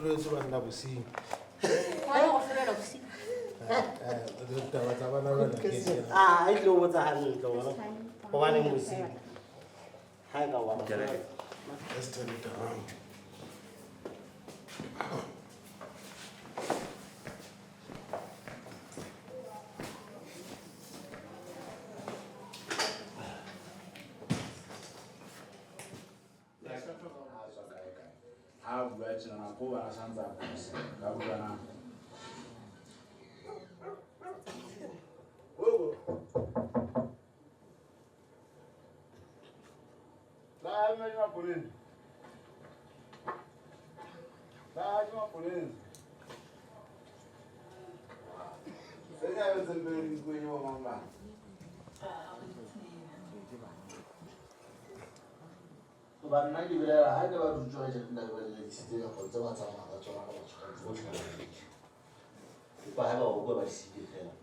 tlohetse banna bosing taba tsa bana bana ke a e tlo botsa hantle wona go ba le mosing ha ka wa let's turn it around. Banna ke bilela ha ke ba rutwa ke nna ba le ditse ya go tsaba tsama ba tswana ba tshwana go tlhana ba ha ba go ba ditse fela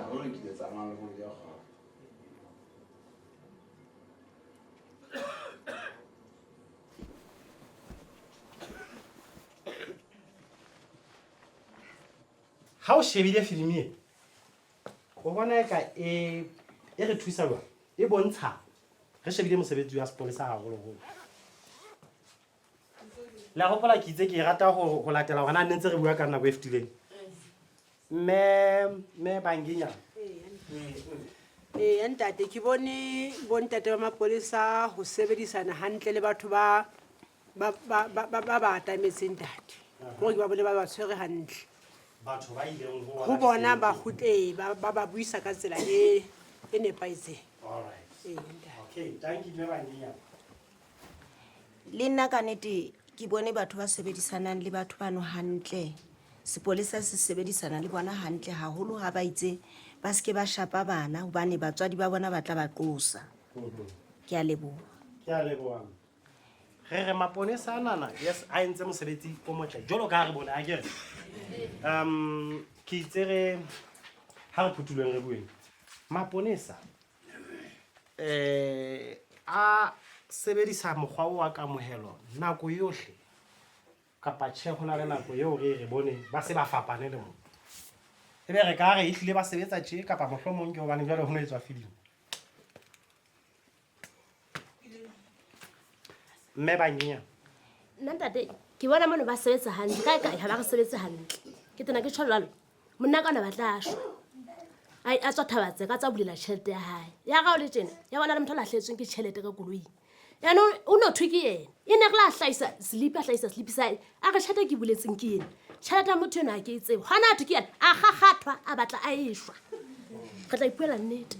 ho re ke tsama le go ya go ha o shebile filimi o bona ka e re thusa jwa e bontsha re shebile mosebetsi wa sepolesa haholo la gopola ke itse ke rata go latela gona nne ntse re bua ka nna go eftileng me banginya ntate ke bone bontate ba mapolesa go sebedisana hantle le batho ba atametseng ntate gore ke ba bone ba ba tshwere hantle batho ba ileng go bona ba khutle ba buisa ka tsela e nepaitseng. alright okay thank you me banginya le nna ka nnete ke bone batho ba sebedisanang le batho bano hantle sepolesa se sebedisana le bona hantle haholo ha ba itse ba se ke ba shapa bana hobane batswadi ba bona ba tla ba qosa ke a leboha re maponesa nana yes a entse mosebetsi o motle jolo ka re bona a kere ke itse re ha re phutuleng re bueng maponesa a sebedisa mokgwa o wa kamohelo nako yohle kapa tjhe hona le nako eo re bone ba se ba fapane le mo ebe re ka re ihlile ba sebetsa tje kapa mohlomong ke hobane jwale ho no etswa film mme banginya nna ntate ke bona mona ba sebetsa hantle kae ha ba re sebetse hantle ke tena ke tshwalalo monna ka ona ba tla shwa ai a tswa thabatse ka tsa bulela tšhelete ya hae ya ga o le tjena ya bona le motho la hletsweng ke tšhelete ka koloing yana o no thuki yena e ne re la hlaisa slipi sa a re tšhelete ke buletseng ke yena tšhelete ya motho yona ke itsebo gana a thuki yana a gagathwa a batla a ešwa re tla ipuela nnete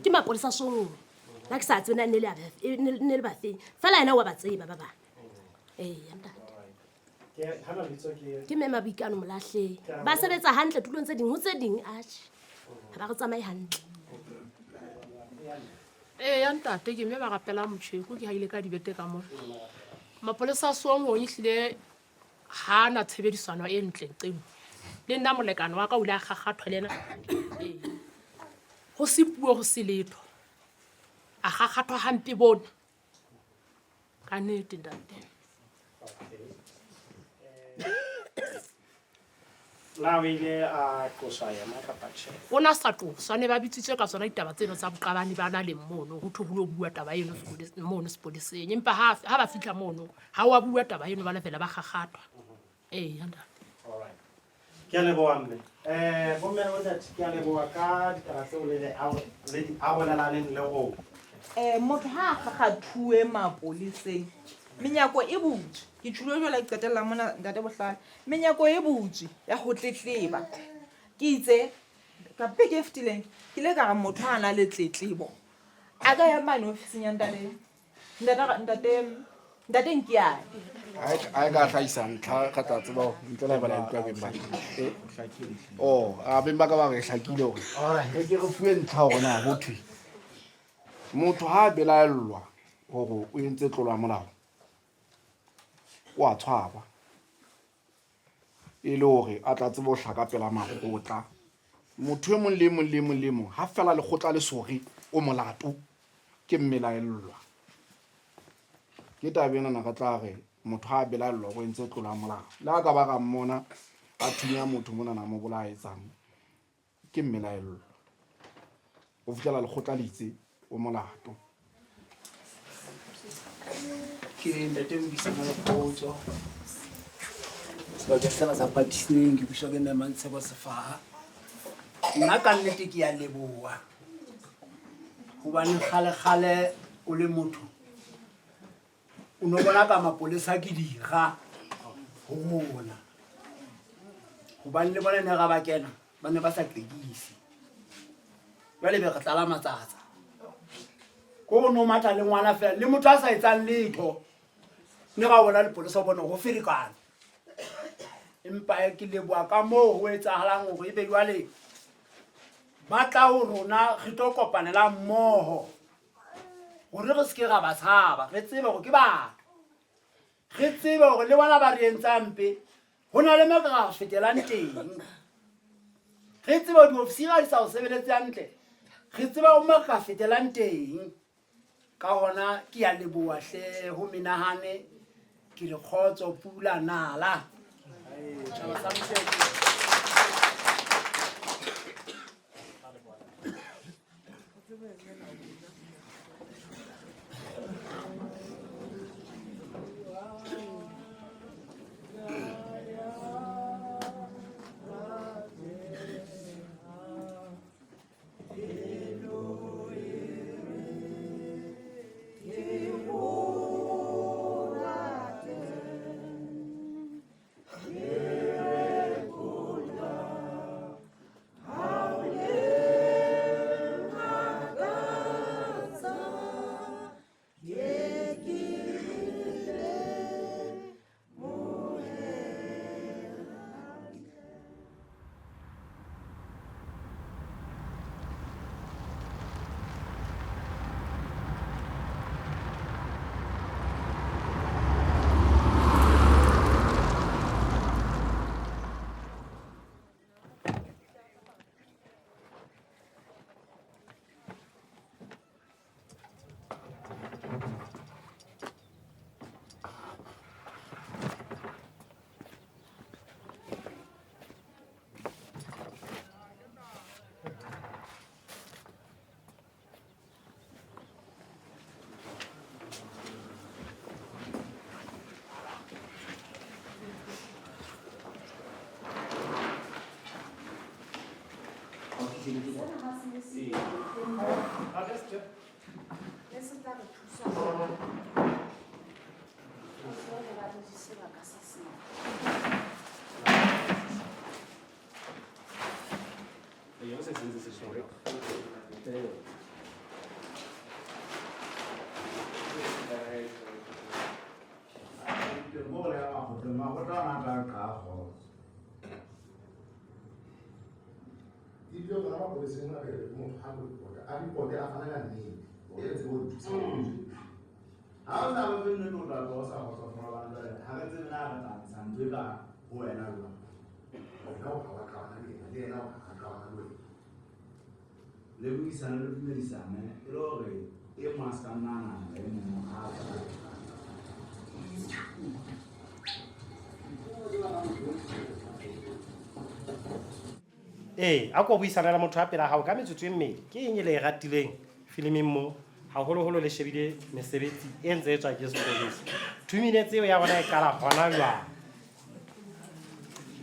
ke mapolesa songwe la ke sa tsena ne le bafeng fela yena wa ba tseba ba bana ntate ke mema boikano molahleng ba sebetsa hantle tulong tse ding ho tse ding atjhe ha ba re tsamaye hantle ya ntate ke mme ba rapela motšheko ke ha ile ka dibete ka mona mapolesa a songo ehlile ha na tshebedisano e ntle nqeng le nna molekano wa ka o ile a gagathwa le ena go se puo go se letho a gagathwa hampe bona ka nnete ntate la o ile a tloswa yena kapa tjhe o na sa tloswa ne ba bitsitswe ka tsona ditaba tseno tsa boqabane ba na le mono ho thwe ho lo bua taba eno mono sepoleseng empa ha ba fihla mono ha wa bua taba eno ba lefela ba gagathwa ntate alright ke a leboha mme bomme o tla ke a leboha ka ditaba tseo le a bolelaneng le go motho ha a gagathuwe mapoleseng menyako e butswe ke tsholo jwale ke qetella mona ntate bohlale menyako e butswe ya go tletleba ke itse ka big eftileng ke le ka motho a na le tletlebo a ka ya mane ofising ya ntate nkiane ai ka hlaisa ntlha ka tla tseba ntse la bala ntwa ke ba a bemba ka ba re hlakile hore ke re fuwe ntlha hona ho thwe motho ha belaellwa hore o entse tlolo ya molao wa tshwaba e le hore a tla tseba ho hlaka pela makgotla motho e mong le mong ha fela lekgotla le sore o molato ke mmelaellwa ke tabena na ka tla re motho ha bela lo go ntse tlola molao la ka ba ga mmona a thunya motho mona na mo bolaetsang ke mmelaelo o fitela le khotla litse o molato ke ntate mbisana le khotso so ke tsela sa patiseng ke busha ke nna mantse go sefaha nna ka nnete ke ya leboa go bane khale o le motho o no bona ka mapolesa ke dira go bona go bane le bona ne ga ba kena ba ne ba sa tlekisi ba le be re tlala matsatsa ko no mata le ngwana fela le motho a sa etsang letho ne ga bona le polisa bona go ferikana empa ke leboa ka mo go etsahalang go e be jwale ba tla ho rona re tlo kopanela mmoho gore re se ga ba tshaba re tsebe go ke batho re tsebe gore le bona ba re entsampe hona le meka ga fetelang teng re tsebe di ofisira di sa o sebeletsang ntle re tsebe o meka fetelang teng ka hona ke ya leboa hle ho menahane ke re khotso pula nala tšhaba sa motšeko le buisana le dumedisane e le gore e masanana le mo a a ko buisana le motho a pela gago ka metsotso e mmedi ke eng e le e ratileng filiming mo gaholoholo le shebile mesebetsi e ntse e tswa ke sepolesa 2 minutes eo ya bona e kala gona jwang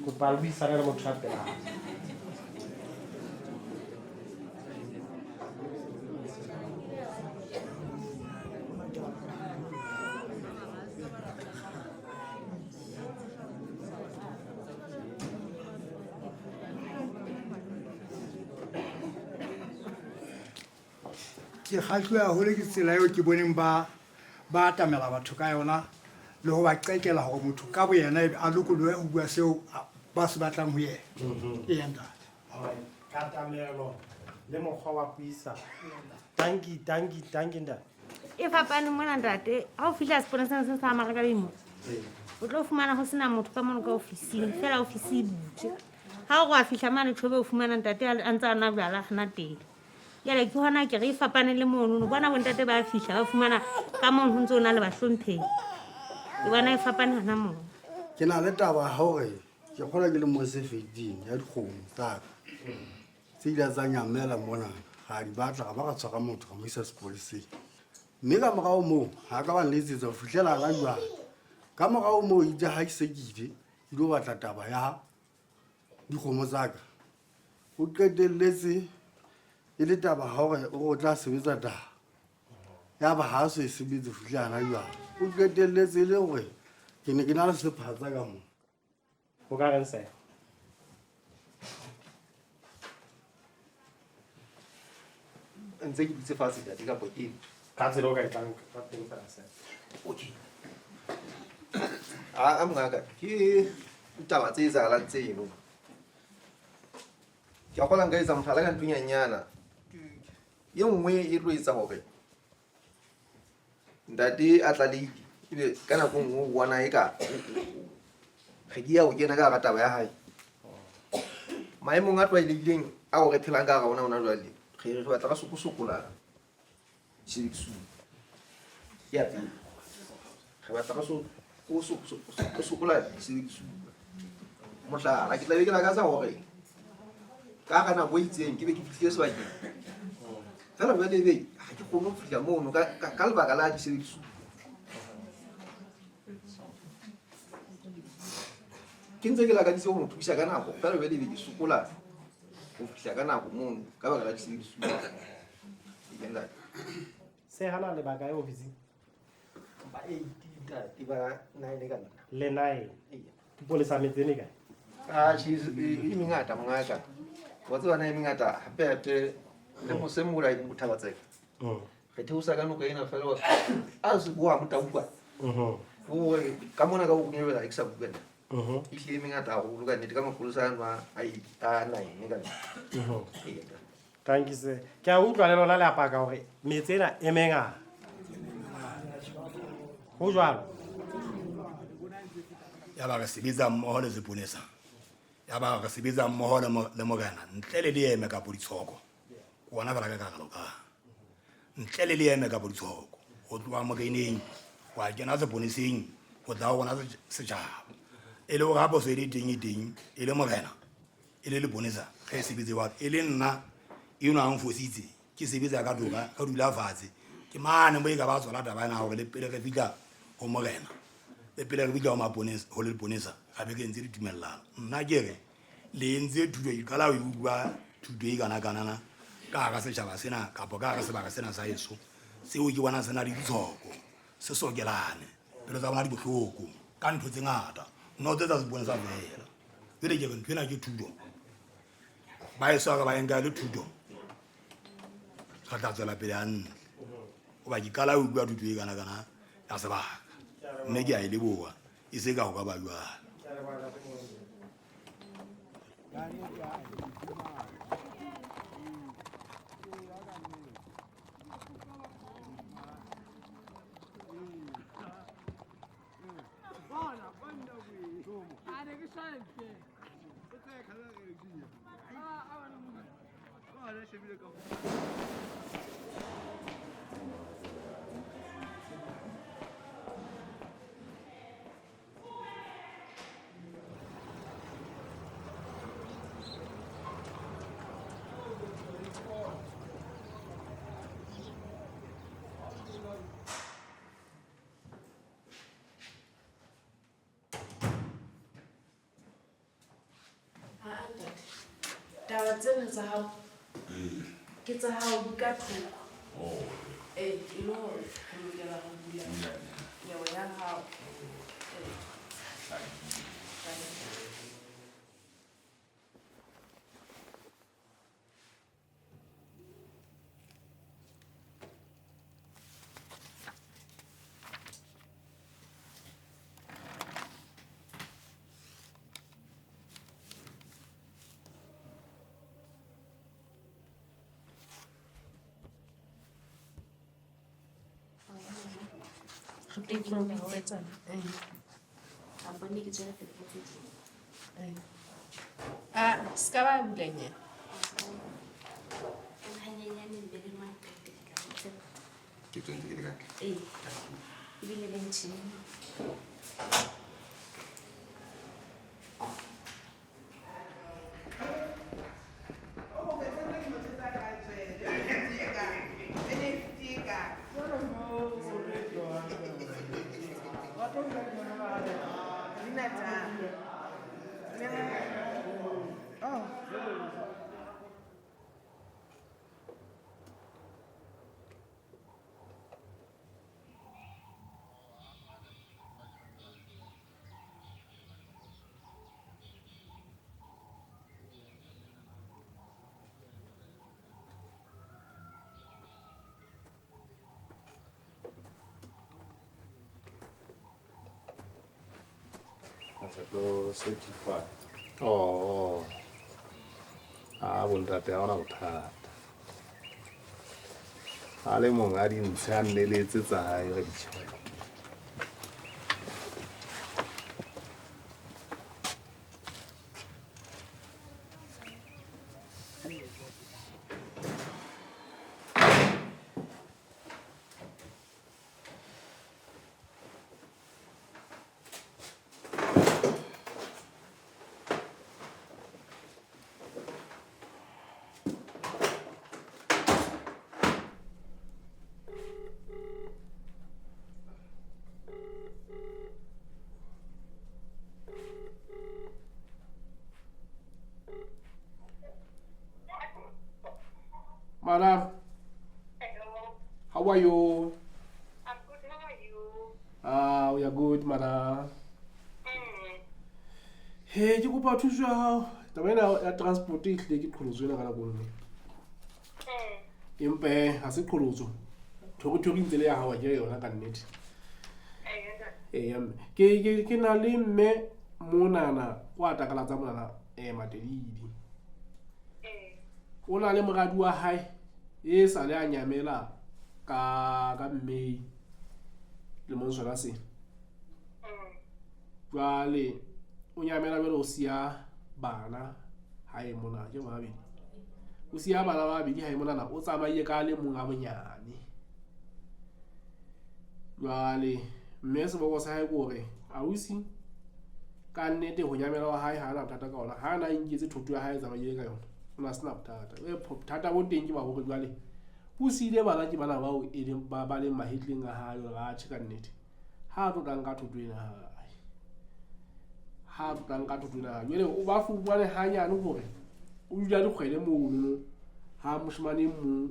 kopa le buisane le motho a pela gago ke kgahlwe haholo ke tsela eo ke boneng ba atamela batho ka yona le ho ba qekela hore motho ka boyena a lokolohe ho bua seo ba se batlang ho yena e yanda katamelo le mokgwa wa puisa tanki nda e fapane mona ntate ha o fihla seponeseng se sa mara ka bimo o tlo fumana ho sena motho ka mono ka ofising fela ofisi e butse ha o go a fihla mane thobe o fumana ntate a ntse a nwa bjala gana teng jale ke gona ke re e fapane le mono bona bontate ba fihla ba fumana ka mono ho ntse o na le bahlomphehi ke bona e fapane hona mono ke na le taba ya gore ke kgona ke le mo sefeding ya dikgomo tsaka tse ile tsa nyamela mona ga di batla ga ba ga tshwara motho ga mo isa sepoleseng mme ka morago moo ga ka ba nletsetsa go fitlhela ga jwang ka morago moo itse ga ke sekile ke dio batla taba ya dikgomo tsaka o qetelletse e le taba ga gore o tla sebetsa taba ya ba ga se e sebetse fitlhela ga jwang o qetelletse e le gore ke ne ke na le sephatsa ka moo o ka reng se ntse ke dutse fatshe tate kapo ke ka tsela o ka e tlang ka teng fela se okay a mongaka ke taba tse etsahalang tseno ke a kgola nka etsa mohlala ka ntonyanyana ye nngwe e tlo etsa gore ntate a tlaleile ebe ka nako nngwe o bona e ka ge ke ya go kena ka gara taba ya hae maemong a tlwaelegileng a go re phelang ka gara ona ona jwale re batla ka sokosokola sebediso ya pele re batla ka sokosokola sebediso mohlala ke tlabe ke lakatsa gore ka ga nako e itseng ke be ke fihlile sebakeng fela jwale ebe ga ke kgone go fitlha mono ka lebaka la disebediso ke ntse ke lakaditse go mo thusa ka nako fela jwale ebe ke sokola go fihla ka nako mono ka baka la disebediso se hana lebaka ya ofising ba 18 ba 9 ka nna le 9 polisa metsene kae e mengata mongaka wa tseba na e mengata hape le mosemola e mothabatseka re theosa ka noko ena fela a se bua motaupa o ka mona ka go nyebela ke sa bukana e hlile mengata go loka nnete ka mapolisa a 9 ka nna tankise ke a utlwa le lona le apaka gore metse ena e mengata go jwalo ya ba re sebetsa mmogo le seponesa ya ba re sebetsa mmogo le mogana ntle le leeme ka boditshoko bona fela ka kagaloka ntle le leeme ka boditshoko go tloa mokaineng wa kena seponeseng go tla go bona setšhaba e le go gapo se diteng iteng e le mogena e le leponesa ge sebetse wa e le nna e no ang fositse ke sebetsa ka toka ka dula fatshe ke mane mo e ka ba tsola tabana gore le pele re fitla go mogena le pele re fitla go maponesa go le leponesa ga be ke ntse di tumelelana nna ke re le ntse thuto e kala o bua thuto e kana kanana ka ga setšhaba sena kapo ka ga sebaka sena sa eso seo ke bona sena le ditshoko se sokelane pele tsa bona di botlhoko ka ntho tse ngata no tse tsa seponesa fela jale ke re ntho ena ke thuto ba e soka ba enka le thuto ga tla tswela pele a nne o ba ke kala o bua thuto e kana kana ya sebaka mme ke a e leboa e se ka go ka ba jwalo taba tsena tsa hao ke tsa hao di ka thoko e le gore go lokela go bula kgwebo ya hao ska ba bulanyana ke tswentse ke le kae Ee, ebile le ntšheng. certified. Oh, bontate ha ona bothata. A le mong a dintshe a nneletse tsa hae re ditjhelete. Madam. Hello. How are you? I'm good. How are you? We are good, madam. Hey, ke kopa thuso ya hao. Taba ena ya transport e hlile ke qholotso ena ka nako nngwe. Empe ha se qholotso. Thoko ntse le ya hao ke yona ka nnete. Ke na le mme monana wa takalatsa monana Madelidi. O na le moradi wa hae e sa le a nyamela ka May le mo sona se. Jwale o nyamela bele o sia bana hae mona ke ba babedi. O sia bana ba babedi hae mona na o tsamaile ka le mong a bonyane. Jwale mme se bo sa hae gore a usi ka nnete ho nyamela wa hae ha ana thata ka ona. Ha ana inketse thotho ya hae tsamaile ka yona. Ona sena bothata bothata bo teng ke ba hore jwale o siile bana ke bana bao e leng ba le mahetleng a hae ga tshika nnete ha tlo tlang ka thotho ena hae ha tlo tlang ka thotho ena jwale o ba fubane hanyane hore o dula le kgwele mono ha moshmane mo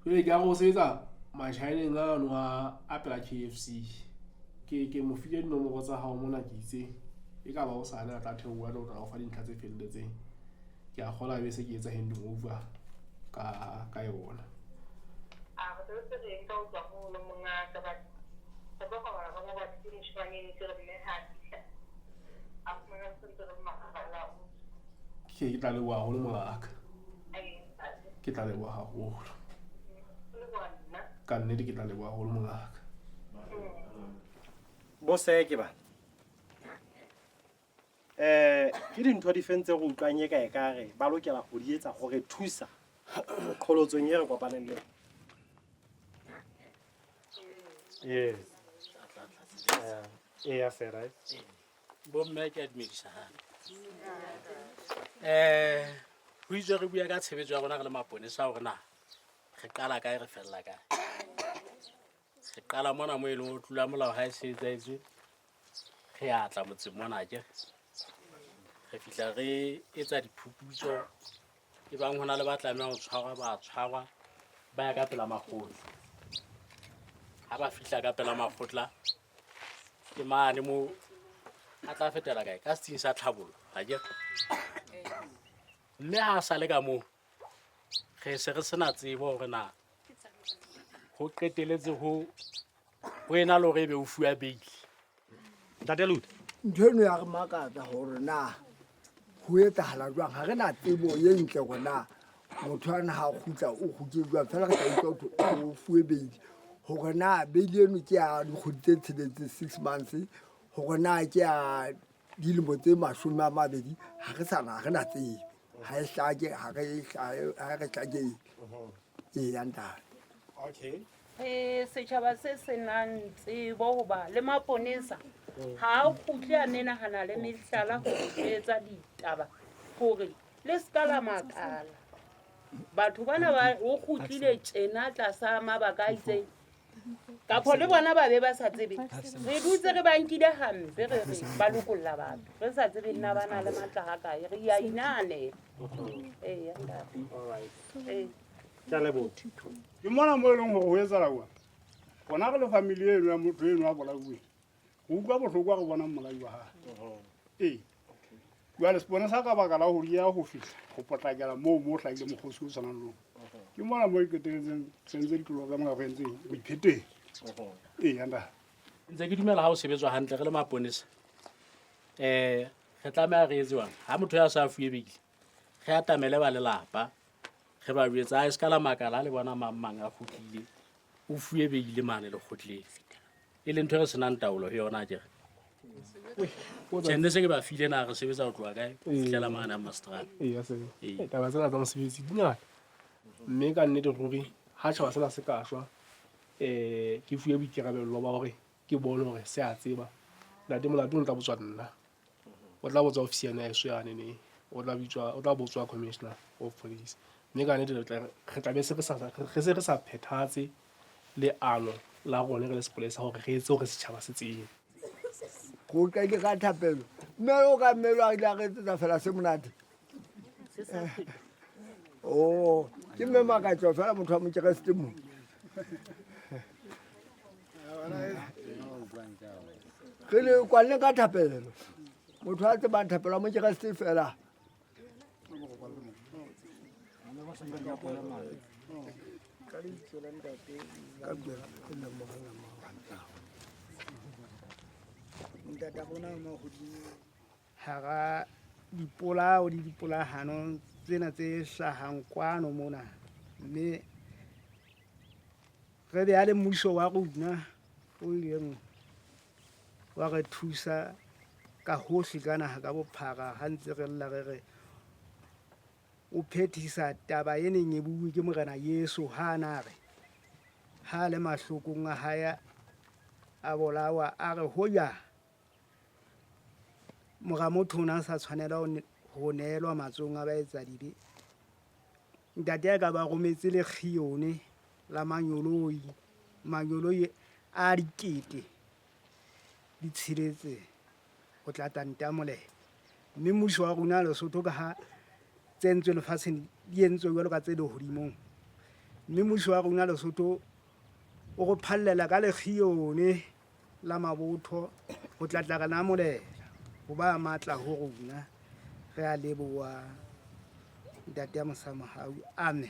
jwale ke a go sebetsa mashaineng a no a apela KFC ke mo file dinomoro tsa hao mona ke itse e ka ba o sana tla theowa le o fa dintlha tse felletseng ke a gola be se ke etsa handing over ka yona ba tse re ka o tla mo lo monga ka ba ba ba ba ke moshmane ni tsere le ha tla a mona se re makala ke tla le wa ho le molaka ke tla le wa haholo ka nnete ke tla le wa ho le molaka Bose ke ba ke dintho di fentse go utlwanye ka ekare ba lokela go di etsa gore thusa qholotsong e re kopaneng le yes ya fera bo mme ke admisa ha ho itse re bua ka tshebetso ya rona re le maponesa hore na re qala kae re fella kae re qala mona mo e leng o tlula molao ha e se etsaetswe re atla motseng mona ke re fihla re etsa diphuputso e bang hona le ba tlameha ho tshwarwa ba tshwarwa ba ya ka pela makgotla ha ba fihla ka pela makgotla ke mane mo a tla fetela kae ka setsing sa tlhabollo ha ke mme ha sa le ka mo re se re sena tsebo hore na ho qeteletse ho ena le hore ebe o fuwa beili Tatelut ntho eno ya re makatsa hore na ho etsahala jwang ha re na tsebo ye ntle gore na motho ana ha kgutla o kgutse jwang fela re tla utlwa o fuwe beili hore na beili eno ke ya dikgwedi tse tsheletse 6 months hore na ke ya dilemo tse 20 ha re na tsebo ha e hlake ha re hlakeng eya ntate okay setšhaba se senang tsebo goba le maponesa ga a khutle a ne nagana le mehlala go etsa ditaba gore le ska la makala batho bana ba o khutlile tjena tlasa mabaka a itseng kapo le bona ba be ba sa tsebe re dutse re bankile hampe re re ba lokolla batho re sa tsebe nna ba na le matla ga kae re ya inane eya ntate ke mona mo e leng gore go etsala kwa gona re le family eno ya motho eno a bolaueng go utlwa botlhoko a go bona molai wa gae ee jale sepone sa ka baka la go ria go fitlha go potlakela moo mo o tlhaile mogosi o tshwanang lone ke mona mo iketeletseng sentse ditolo tsa moga go entseng boipheteng ee yanda ntse ke dumela ga o sebetswa gantle re le maponesa re tlameya re etsewang ga motho ya sa fuye beile ge atamele ba lelapa ge ba jetsa a e se ka la makala a le bona mang a gotlile o fuye beile mane le gotleng e le ntho e re senang taolo go yona jere tšenne se ke ba file na re sebetsa go tloa kae go fitlhela mane a mastrata taba tsena tsa mosebetsi di ngata mme ka nnete ruri ga tšhaba sena se ka šwa ke fuye boikarabello ba gore ke bone gore se a tseba ntate molato o tla botswa nna o tla botswa ofisi yana eso yanene o tla botswa commissioner of police mme ka nnete re tlabe se re sa phethatse leano la gone re le sepolesa gore re etse gore setšhaba se tseye go ka ke ka thapelo mme o ka mmelo a ile a re etsetsa fela se monate o ke mme makatso fela motho wa motsekasete mo re le kwanne ka thapelo motho a tsebang thapelo wa motsekasete fela hara dipolao le dipolahano tsena tse hlahang kwano mona mme re be a le mmuso wa rona o ileng wa re thusa ka hohle ka naha ka bophara ha ntse re lla re o phethisa taba e neng e bue ke morena Yesu ha na re ha le mahlokong a haya a bolawa a re hoya mora motho o na sa tshwanela ho neelwa matsong a baetsa dibe ntate a ka ba rometse le khione la manyoloi a dikete di tshiretse go tla tantamolela mme mmuso wa rona Lesotho ka ha tsentswe lefatsheng di entswe jwalo ka tse lehodimong mme mmuso wa rona Lesotho o go phallela ka lekhione la mabotho go tla tla kana molela go ba matla ho rona re a leboa ntate ya Mosamahau amen